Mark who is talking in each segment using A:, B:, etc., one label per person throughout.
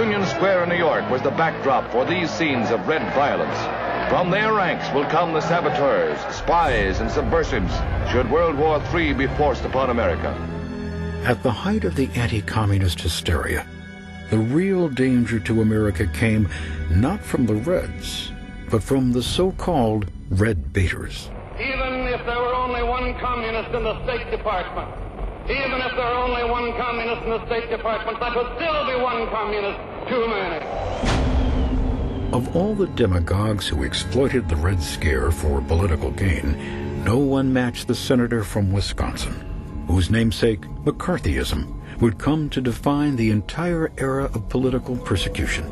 A: Union Square in New York was the backdrop for these scenes of red violence. From their ranks will come the saboteurs, spies, and subversives, should World War III be forced upon America.
B: At the height of the anti-communist hysteria, the real danger to America came not from the Reds, but from the so-called Red Baiters.
C: Even if there were only one communist in the State Department, even if there were only one communist in the State Department, that would still be one communist too many.
B: Of all the demagogues who exploited the Red Scare for political gain, no one matched the senator from Wisconsin, whose namesake, McCarthyism, would come to define the entire era of political persecution.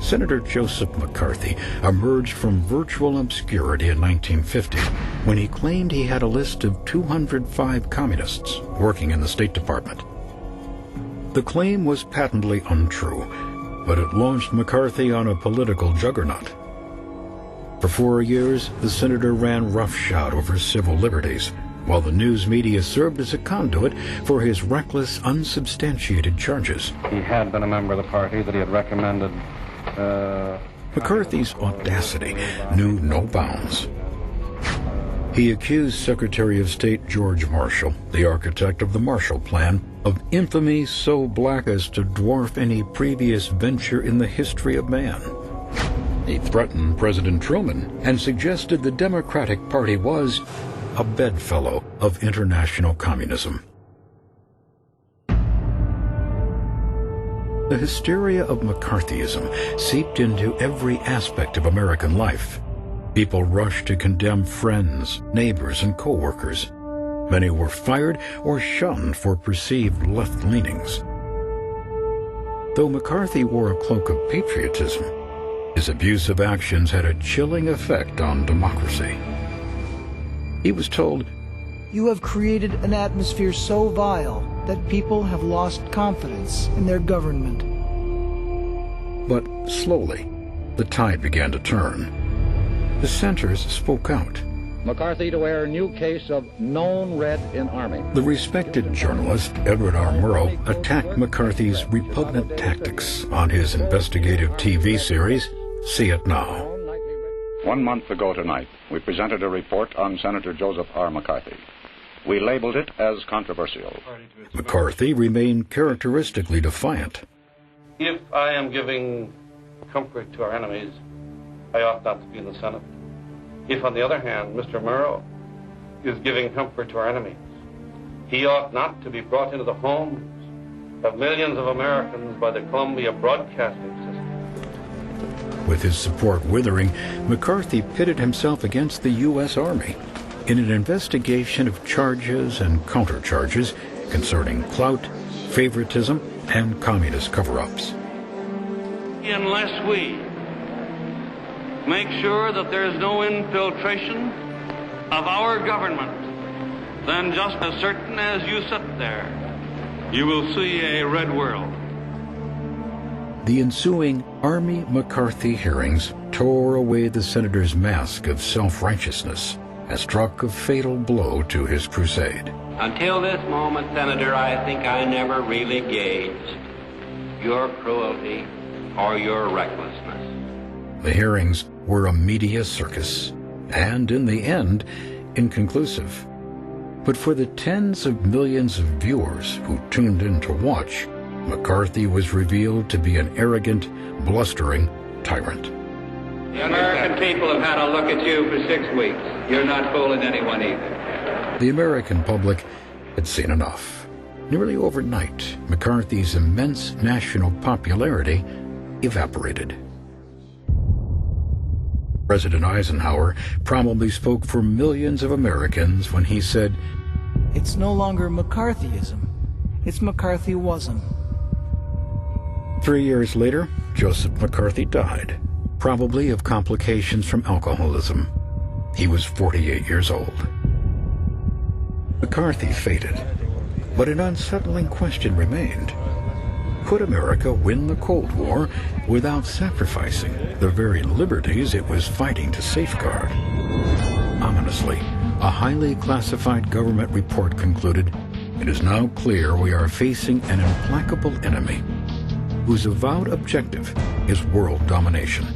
B: Senator Joseph McCarthy emerged from virtual obscurity in 1950 when he claimed he had a list of 205 communists working in the State Department. The claim was patently untrue, but it launched McCarthy on a political juggernaut. For 4 years, the senator ran roughshod over civil liberties, while the news media served as a conduit for his reckless, unsubstantiated charges.
C: He had been a member of the party that he had recommended.
B: McCarthy's audacity knew no bounds. He accused Secretary of State George Marshall, the architect of the Marshall Plan, of infamy so black as to dwarf any previous venture in the history of man. He threatened President Truman and suggested the Democratic Party was a bedfellow of international communism. The hysteria of McCarthyism seeped into every aspect of American life. People rushed to condemn friends, neighbors, and co-workers. Many were fired or shunned for perceived left leanings. Though McCarthy wore a cloak of patriotism, his abusive actions had a chilling effect on democracy. He was told,
D: "You have created an atmosphere so vile that people have lost confidence in their government."
B: But slowly, the tide began to turn. Dissenters spoke out.
E: McCarthy to wear new case of known red in Army.
B: The respected journalist Edward R. Murrow attacked McCarthy's repugnant tactics on his investigative TV series, See It Now.
F: 1 month ago tonight, we presented a report on Senator Joseph R. McCarthy. We labeled it as controversial.
B: McCarthy remained characteristically defiant.
C: If I am giving comfort to our enemies, I ought not to be in the Senate. If, on the other hand, Mr. Murrow is giving comfort to our enemies, he ought not to be brought into the homes of millions of Americans by the Columbia Broadcasting System.
B: With his support withering, McCarthy pitted himself against the U.S. Army in an investigation of charges and countercharges concerning clout, favoritism, and communist cover-ups.
C: Unless we make sure that there is no infiltration of our government, then just as certain as you sit there, you will see a red world.
B: The ensuing Army McCarthy hearings tore away the senator's mask of self-righteousness and struck a fatal blow to his crusade.
G: Until this moment, Senator, I think I never really gauged your cruelty or your recklessness.
B: The hearings were a media circus, and in the end, inconclusive. But for the tens of millions of viewers who tuned in to watch, McCarthy was revealed to be an arrogant, blustering tyrant.
G: The American people have had a look at you for 6 weeks. You're not fooling anyone either.
B: The American public had seen enough. Nearly overnight, McCarthy's immense national popularity evaporated. President Eisenhower probably spoke for millions of Americans when he said,
D: "It's no longer McCarthyism, it's McCarthyism."
B: 3 years later, Joseph McCarthy died, probably of complications from alcoholism. He was 48 years old. McCarthy faded, but an unsettling question remained. Could America win the Cold War without sacrificing the very liberties it was fighting to safeguard? Ominously, a highly classified government report concluded, "It is now clear we are facing an implacable enemy, whose avowed objective is world domination.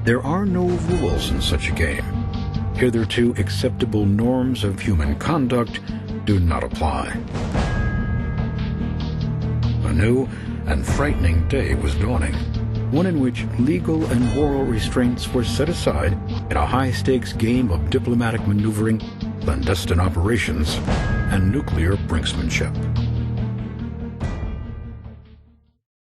B: There are no rules in such a game. Hitherto acceptable norms of human conduct do not apply. A new and frightening day was dawning, one in which legal and moral restraints were set aside in a high-stakes game of diplomatic maneuvering, clandestine operations, and nuclear brinksmanship.